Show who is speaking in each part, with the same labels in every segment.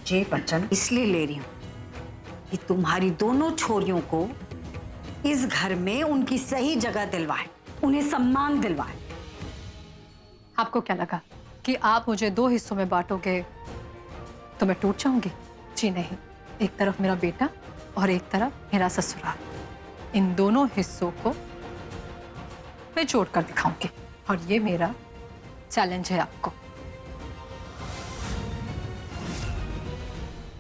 Speaker 1: ये वचन इसलिए ले रही हूँ कि तुम्हारी दोनों छोरियों को इस घर में उनकी सही जगह दिलवाए, उन्हें सम्मान दिलवाए।
Speaker 2: आपको क्या लगा कि आप मुझे 2 हिस्सों में बांटोगे तो मैं टूट जाऊंगी? जी नहीं, एक तरफ मेरा बेटा और एक तरफ मेरा ससुराल। इन दोनों हिस्सों को मैं जोड़ कर दिखाऊंगी और ये मेरा चैलेंज है आपको।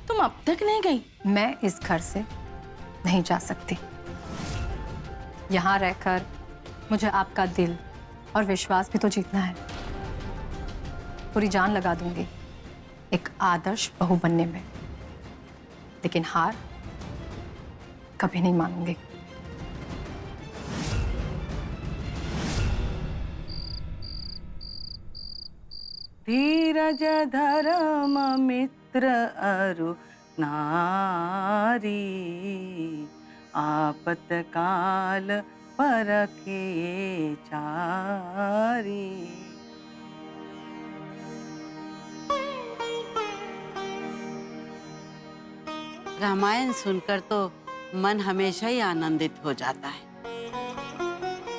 Speaker 3: तुम अब तक नहीं गई?
Speaker 2: मैं इस घर से नहीं जा सकती। यहाँ रहकर मुझे आपका दिल और विश्वास भी तो जीतना है। पूरी जान लगा दूंगी एक आदर्श बहू बनने में, लेकिन हार कभी नहीं मानूंगी।
Speaker 3: धीरज धर्म मित्र अरु नारी, आपत काल परखे चारी।
Speaker 4: रामायण सुनकर तो मन हमेशा ही आनंदित हो जाता है।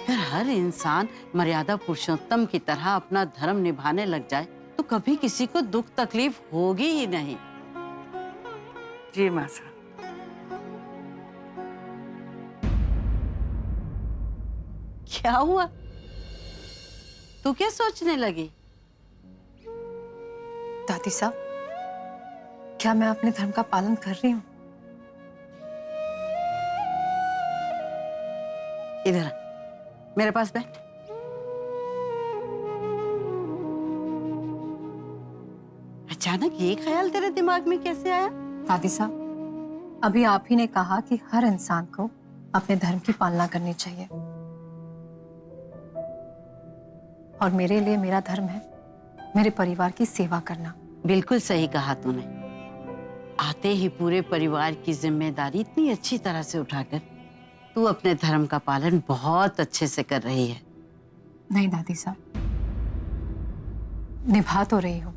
Speaker 4: अगर हर इंसान मर्यादा पुरुषोत्तम की तरह अपना धर्म निभाने लग जाए तो कभी किसी को दुख तकलीफ होगी ही नहीं।
Speaker 3: जी मासा।
Speaker 4: क्या हुआ? तू क्या सोचने लगी?
Speaker 2: दादी साहब, क्या मैं अपने धर्म का पालन कर रही हूँ?
Speaker 4: इधर मेरे पास बैठ। अचानक ये ख्याल तेरे दिमाग में कैसे आया?
Speaker 2: दादी साहब, अभी आप ही ने कहा कि हर इंसान को अपने धर्म की पालना करनी चाहिए, और मेरे लिए मेरा धर्म है मेरे परिवार की सेवा करना।
Speaker 4: बिल्कुल सही कहा तूने। आते ही पूरे परिवार की जिम्मेदारी इतनी अच्छी तरह से उठाकर तू अपने धर्म का पालन बहुत अच्छे से कर रही है।
Speaker 2: नहीं दादी साहब, निभा तो रही हूं,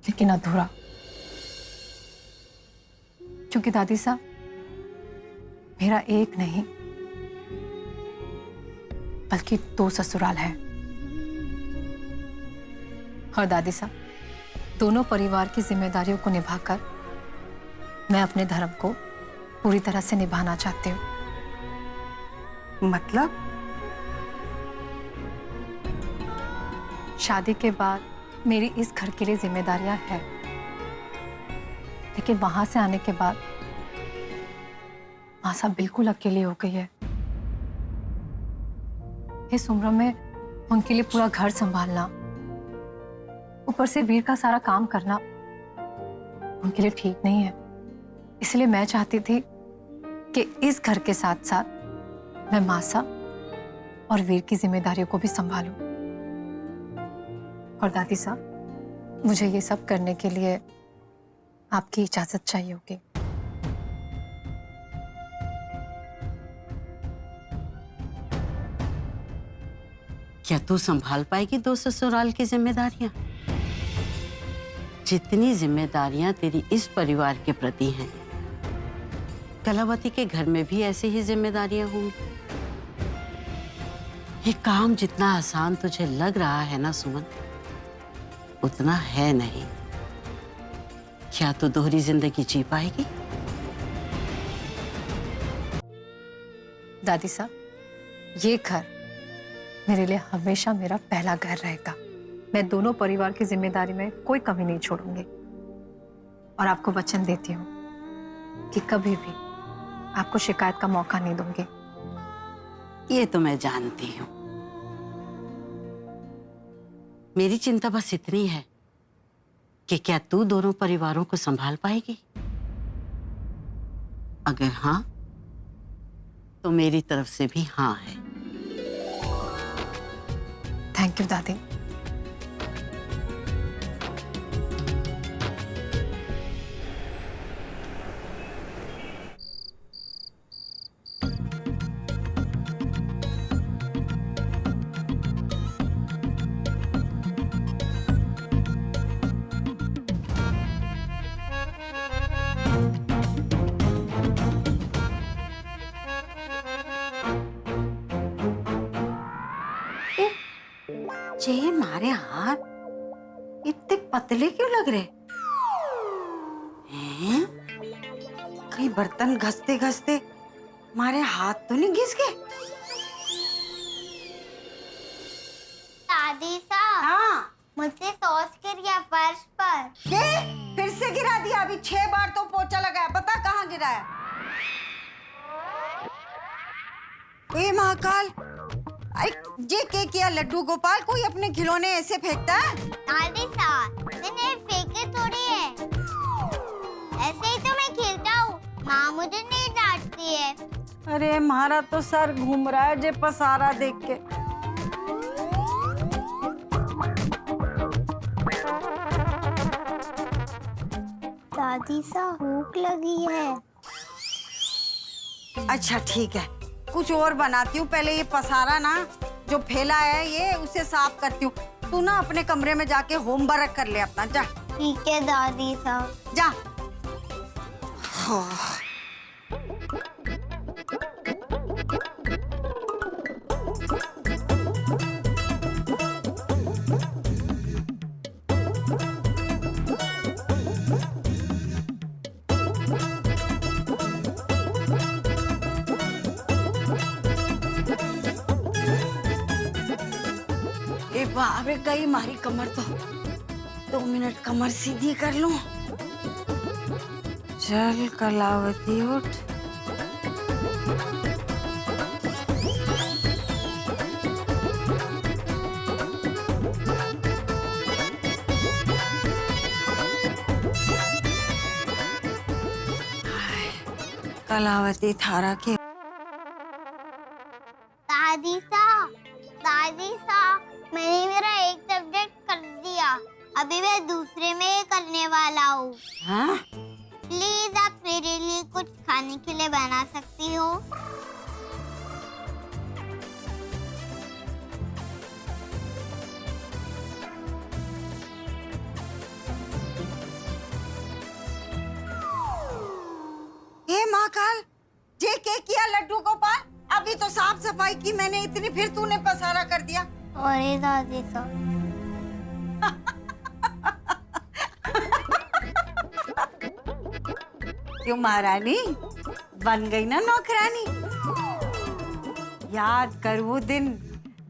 Speaker 2: लेकिन अधूरा। क्योंकि दादी साहब, मेरा एक नहीं बल्कि 2 ससुराल है। और दादी साहब, दोनों परिवार की जिम्मेदारियों को निभाकर मैं अपने धर्म को पूरी तरह से निभाना चाहती हूँ।
Speaker 3: मतलब?
Speaker 2: शादी के बाद मेरी इस घर के लिए जिम्मेदारियां हैं, लेकिन वहां से आने के बाद आशा बिल्कुल अकेली हो गई है। इस उम्र में उनके लिए पूरा घर संभालना, ऊपर से वीर का सारा काम करना उनके लिए ठीक नहीं है। इसलिए मैं चाहती थी कि इस घर के साथ साथ मैं मासा और वीर की जिम्मेदारियों को भी संभालूं। और दादी साहब, मुझे ये सब करने के लिए आपकी इजाजत चाहिए होगी।
Speaker 4: क्या तू संभाल पाएगी 2 ससुराल की जिम्मेदारियां? जितनी जिम्मेदारियां तेरी इस परिवार के प्रति हैं, कलावती के घर में भी ऐसी ही जिम्मेदारियां होंगी। ये काम जितना आसान तुझे लग रहा है ना सुमन, उतना है नहीं। क्या तू दोहरी जिंदगी जी पाएगी?
Speaker 2: दादी साहब, ये घर मेरे लिए हमेशा मेरा पहला घर रहेगा। मैं दोनों परिवार की जिम्मेदारी में कोई कमी नहीं छोड़ूंगी, और आपको वचन देती हूँ कि कभी भी आपको शिकायत का मौका नहीं दूंगी।
Speaker 4: ये तो मैं जानती हूँ। मेरी चिंता बस इतनी है कि क्या तू दोनों परिवारों को संभाल पाएगी? अगर हाँ, तो मेरी तरफ से भी हाँ है।
Speaker 2: थैंक यू दादी।
Speaker 1: जे मारे हाथ इतने पतले क्यों लग रहे हैं? कहीं बर्तन घसते घसते मारे हाथ तो नहीं घिस गए?
Speaker 5: दादी साहब,
Speaker 1: हाँ,
Speaker 5: मुझसे सॉस गिर गया फर्श पर।
Speaker 1: ये फिर से गिरा दिया। अभी 6 बार तो पोछा लगाया, पता कहाँ गिराया? ए महाकाल, अरे ये क्या किया लड्डू गोपाल? कोई अपने खिलौने ऐसे फेंकता है?
Speaker 5: दादी साहब, मैंने फेंके थोड़ी है, ऐसे ही तो मैं खेलता हूँ। माँ मुझे नहीं डांटती है।
Speaker 1: अरे हमारा तो सर घूम रहा है जे पसारा देख के।
Speaker 5: दादी साहब, भूख लगी है।
Speaker 1: अच्छा ठीक है, कुछ और बनाती हूँ। पहले ये पसारा ना जो फैला है ये उसे साफ करती हूँ। तू ना अपने कमरे में जाके होमवर्क कर ले अपना, जा
Speaker 5: ठीक है दादी साहब।
Speaker 1: जा। ए बाप रे, गई मारी कमर तो। 2 मिनट कमर सीधी कर लूं। चल कलावती उठ। कलावती थारा के
Speaker 5: दादी साहब, मैंने मेरा एक सब्जेक्ट कर दिया, अभी मैं दूसरे में करने वाला हूँ।
Speaker 1: हाँ?
Speaker 5: प्लीज आप मेरे लिए कुछ खाने के लिए बना सकती हो?
Speaker 1: हे महाकाल, जे के किया लड्डू गोपाल? अभी तो साफ सफाई की मैंने इतनी, फिर तूने पसारा कर दिया।
Speaker 5: अरे दादी साहब,
Speaker 1: क्यों महारानी बन गई ना नौकरानी? याद कर वो दिन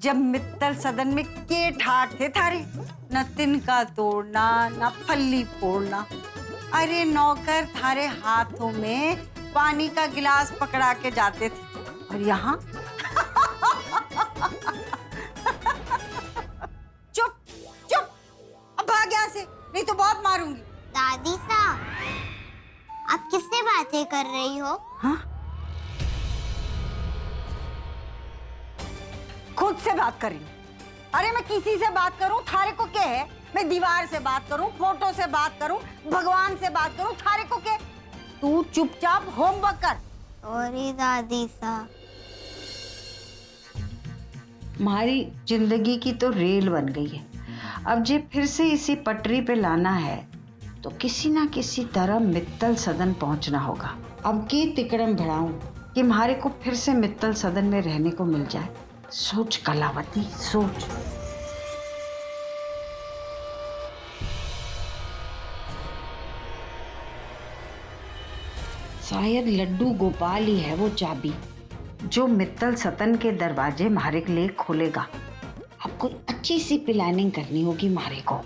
Speaker 1: जब मित्तल सदन में के ठाठ थे थारे, न तिनका तोड़ना न फल्ली फोड़ना। अरे नौकर थारे हाथों में पानी का गिलास पकड़ा के जाते थे, और यहाँ चुप चुप, अब भाग यहाँ से, नहीं तो बहुत मारूंगी।
Speaker 5: दादी साहब, आप किससे बातें कर रही हो?
Speaker 1: हाँ? खुद से बात कर रही हूँ। अरे मैं किसी से बात करूं, थारे को क्या है? मैं दीवार से बात करूं, फोटो से बात करूं, भगवान से बात करूं, थारे को क्या? तू चुपचाप होमवर्क कर।
Speaker 5: अरे दादी साहब,
Speaker 1: हमारी जिंदगी की तो रेल बन गई है। अब जे फिर से इसी पटरी पे लाना है तो किसी ना किसी तरह मित्तल सदन पहुंचना होगा। अब की तिकड़म भड़ाऊं कि हमारे को फिर से मित्तल सदन में रहने को मिल जाए। सोच कलावती, सोच। शायद लड्डू गोपाल ही है वो चाबी जो मित्तल सदन के दरवाजे मारे के लिए खोलेगा। अब कोई अच्छी सी प्लानिंग करनी होगी मारे को।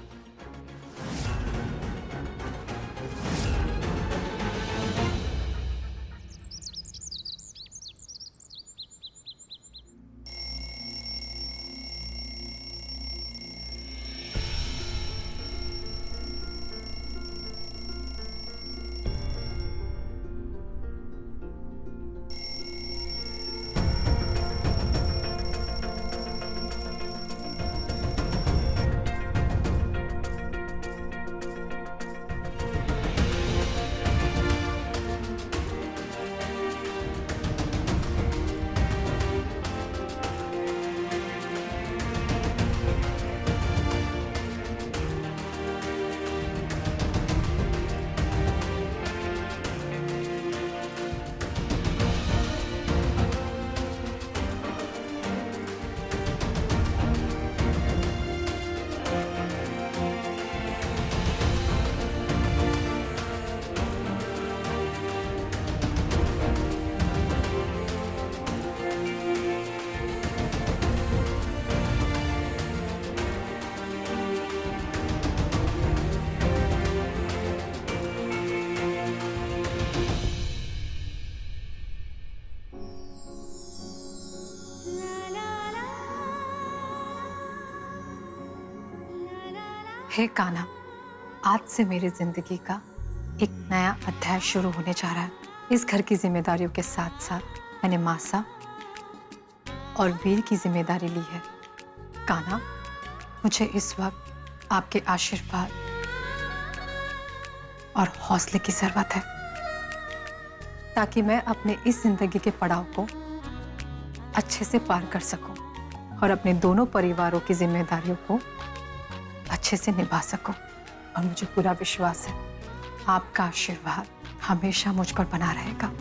Speaker 2: हे कान्हा, आज से मेरी जिंदगी का एक नया अध्याय शुरू होने जा रहा है। इस घर की जिम्मेदारियों के साथ साथ मैंने मासा और वीर की जिम्मेदारी ली है। कान्हा, मुझे इस वक्त आपके आशीर्वाद और हौसले की जरूरत है ताकि मैं अपने इस जिंदगी के पड़ाव को अच्छे से पार कर सकूं और अपने दोनों परिवारों की जिम्मेदारियों को अच्छे से निभा सकूं। और मुझे पूरा विश्वास है आपका आशीर्वाद हमेशा मुझ पर बना रहेगा।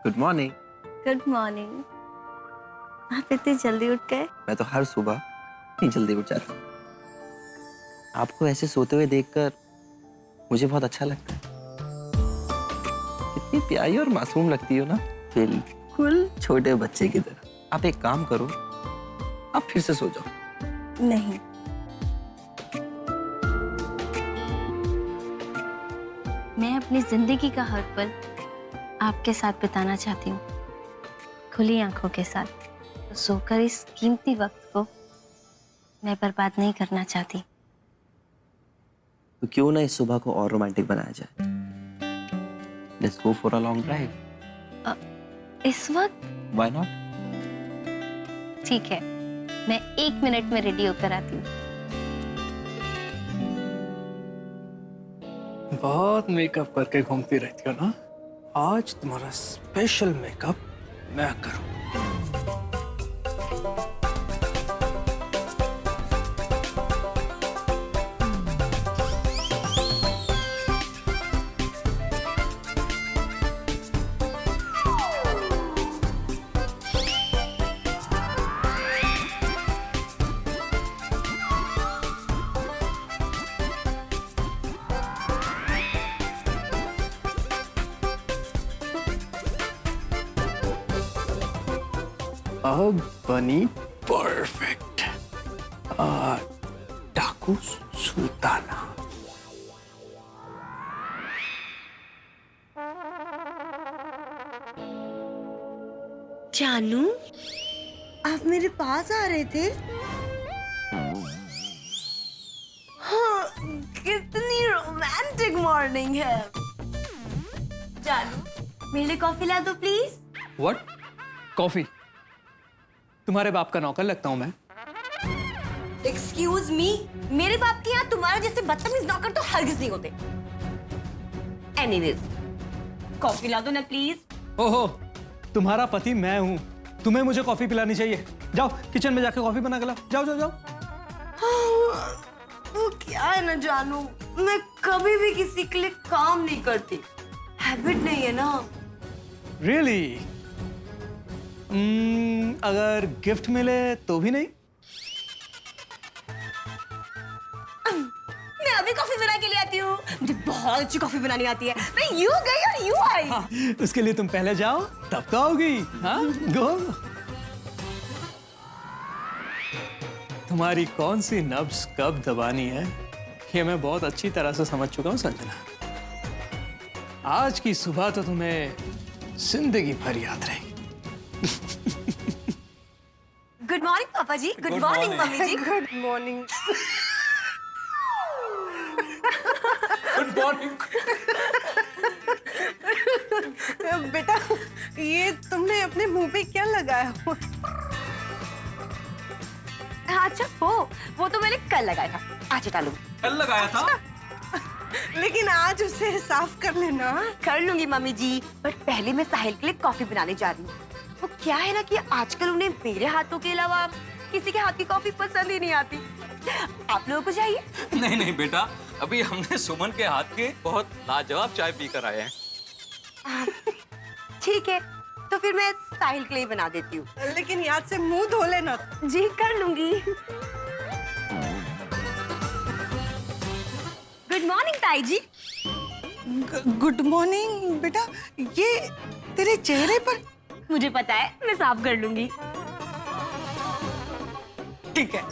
Speaker 6: Good morning.
Speaker 7: Good morning. आप इतनी जल्दी उठ गए?
Speaker 6: मैं तो हर सुबह इतनी जल्दी उठ जाता हूँ। आपको ऐसे सोते हुए देखकर मुझे बहुत अच्छा लगता है। कितनी प्यारी और मासूम लगती हो ना, बिल्कुल छोटे बच्चे की तरह। आप एक काम करो, आप फिर से सो जाओ।
Speaker 7: नहीं, मैं अपनी जिंदगी का हर पल आपके साथ बिताना चाहती हूँ, खुली आंखों के साथ। तो सोकर इस कीमती वक्त को मैं बर्बाद नहीं करना चाहती।
Speaker 6: तो क्यों ना इस सुबह को और रोमांटिक बनाया जाए। Let's go for a long drive.
Speaker 7: इस वक्त?
Speaker 6: Why not?
Speaker 7: ठीक है, मैं 1 मिनट में रेडी होकर आती हूँ।
Speaker 8: बहुत मेकअप करके घूमती रहती हो ना, आज तुम्हारा स्पेशल मेकअप मैं करूँ। अब बनी परफेक्ट डाकू सुल्ताना।
Speaker 9: जानू, आप मेरे पास आ रहे थे? हाँ, कितनी रोमांटिक मॉर्निंग है। जानू, मेरे लिए कॉफी ला दो प्लीज।
Speaker 8: व्हाट? कॉफी? तुम्हारे बाप का नौकर लगता हूं मैं?
Speaker 9: एक्सक्यूज मी, मेरे बाप के यहाँ तुम्हारे जैसे बदतमीज नौकर तो हरगिज नहीं होते। एनीवेज, कॉफी ला दो ना प्लीज।
Speaker 8: ओहो, तुम्हारा पति मैं हूं, तुम्हें मुझे कॉफी पिलानी चाहिए। जाओ किचन में जाके कॉफी बना के लाओ। जाओ जाओ जाओ।
Speaker 9: वो क्या है ना जानू, मैं कभी भी किसी के लिए काम नहीं करती, हैबिट नहीं है ना।
Speaker 8: रियली? अगर गिफ्ट मिले तो भी नहीं?
Speaker 9: मैं अभी कॉफी बना के ले आती हूँ, मुझे बहुत अच्छी कॉफी बनानी आती है। मैं यूं गई और यूं आई।
Speaker 8: हाँ, उसके लिए तुम पहले जाओ तब तो आओगी। हाँ, गो। तुम्हारी कौन सी नब्ज कब दबानी है ये मैं बहुत अच्छी तरह से समझ चुका हूँ संजना। आज की सुबह तो तुम्हें जिंदगी भर याद रहेगी।
Speaker 9: गुड मॉर्निंग पापा जी। गुड मॉर्निंग मम्मी जी। Good morning.
Speaker 8: Good morning.
Speaker 10: बेटा, ये तुमने अपने मुंह पे क्या लगाया हुआ?
Speaker 9: अच्छा, वो तो मैंने कल लगाया था। आज हटा लूं।
Speaker 8: कल लगाया था?
Speaker 10: लेकिन आज उसे साफ कर लेना।
Speaker 9: कर लूंगी मम्मी जी, बट पहले मैं साहिल के लिए कॉफी बनाने जा रही हूँ। वो क्या है ना कि आजकल उन्हें मेरे हाथों के अलावा किसी के हाथ की कॉफी पसंद ही नहीं आती। आप लोगों को चाहिए?
Speaker 11: नहीं नहीं बेटा, अभी हमने सुमन के हाथ के बहुत लाजवाब चाय पी कर आए हैं।
Speaker 9: ठीक है, तो फिर मैं साहिल के लिए बना देती हूँ।
Speaker 10: लेकिन याद से मुंह धो लेना।
Speaker 9: जी कर लूंगी। गुड मॉर्निंग ताई जी।
Speaker 3: गुड मॉर्निंग बेटा। ये तेरे चेहरे पर।
Speaker 9: मुझे पता है, मैं साफ कर लूंगी।
Speaker 3: ठीक है,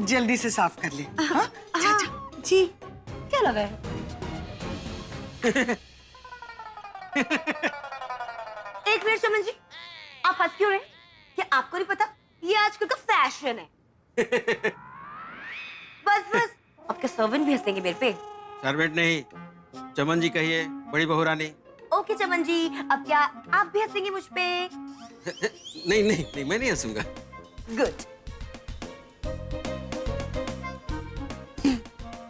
Speaker 3: जल्दी से साफ कर ले। हाँ?
Speaker 9: हाँ, जी क्या लगा है? एक मिनट समझ जी, आप हंस क्यों रहे हैं? क्या आपको नहीं पता ये आजकल का फैशन है? बस बस, आपके सर्वेंट भी हंसेंगे मेरे पे।
Speaker 12: सर्वेंट नहीं, चमन जी कहिए, बड़ी बहू रानी।
Speaker 9: ओके चमन जी, अब क्या आप भी हंसेंगे मुझ पे?
Speaker 12: नहीं नहीं नहीं, मैं नहीं हंसूंगा।
Speaker 9: गुड।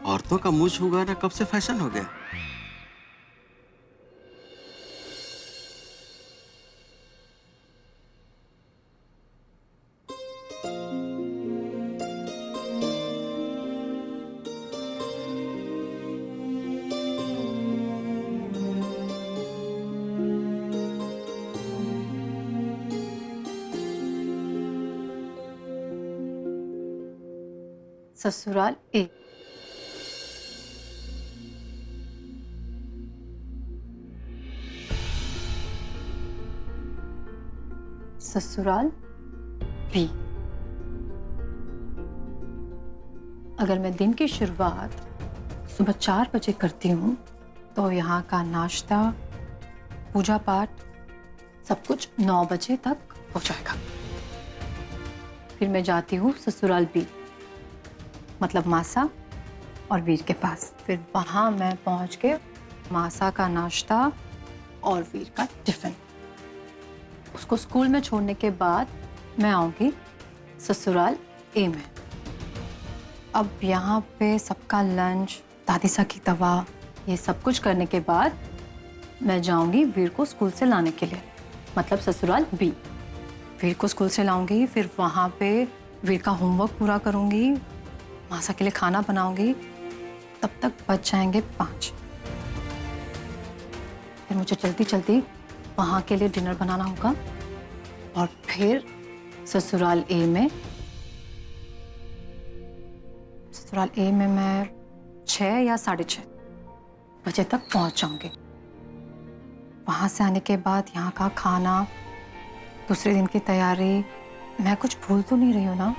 Speaker 12: औरतों का मुंह छूना कब से फैशन हो गया?
Speaker 2: ससुराल ए। ससुराल बी। अगर मैं दिन की शुरुआत सुबह 4 बजे करती हूँ तो यहाँ का नाश्ता, पूजा पाठ सब कुछ 9 बजे तक हो जाएगा। फिर मैं जाती हूँ ससुराल बी, मतलब मासा और वीर के पास। फिर वहाँ मैं पहुँच के मासा का नाश्ता और वीर का टिफिन, उसको स्कूल में छोड़ने के बाद मैं आऊँगी ससुराल ए में। अब यहाँ पे सबका लंच, दादी सा की दवा, ये सब कुछ करने के बाद मैं जाऊँगी वीर को स्कूल से लाने के लिए, मतलब ससुराल बी। वीर को स्कूल से लाऊंगी, फिर वहाँ पे वीर का होमवर्क पूरा करूँगी, मासा के लिए खाना बनाऊंगी, तब तक बच जाएंगे 5। फिर मुझे जल्दी जल्दी वहाँ के लिए डिनर बनाना होगा और फिर ससुराल ए में मैं 6 या 6:30 बजे तक पहुँच जाऊंगी। वहाँ से आने के बाद यहाँ का खाना, दूसरे दिन की तैयारी, मैं कुछ भूल तो नहीं रही हूँ ना?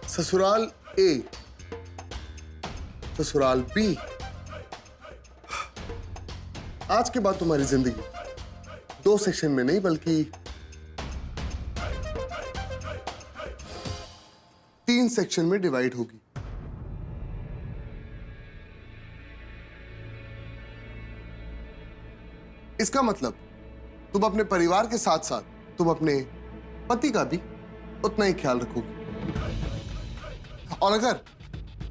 Speaker 13: ससुराल ए, ससुराल बी। आज के बाद तुम्हारी जिंदगी 2 सेक्शन में नहीं बल्कि 3 सेक्शन में डिवाइड होगी। इसका मतलब तुम अपने परिवार के साथ साथ तुम अपने पति का भी उतना ही ख्याल रखोगी। और अगर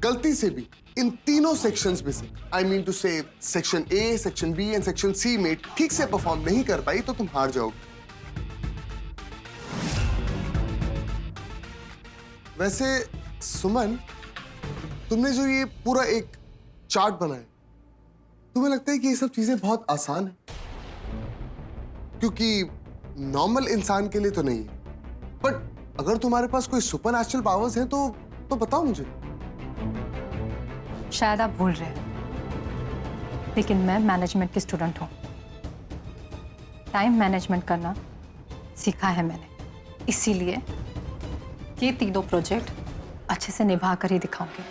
Speaker 13: गलती से भी इन तीनों सेक्शंस में से, I mean to say section A, section B and section C में ठीक से परफॉर्म नहीं कर पाई तो तुम हार जाओगे। वैसे सुमन, तुमने जो ये पूरा एक चार्ट बनाया, तुम्हें लगता है कि ये सब चीजें बहुत आसान है? क्योंकि नॉर्मल इंसान के लिए तो नहीं है, बट अगर तुम्हारे पास कोई सुपरनैचुरल पावर्स हैं तो बताओ मुझे।
Speaker 2: शायद आप भूल रहे हैं, लेकिन मैं मैनेजमेंट की स्टूडेंट हूँ। टाइम मैनेजमेंट करना सीखा है मैंने, इसीलिए ये तीनों प्रोजेक्ट अच्छे से निभा कर ही दिखाऊंगी।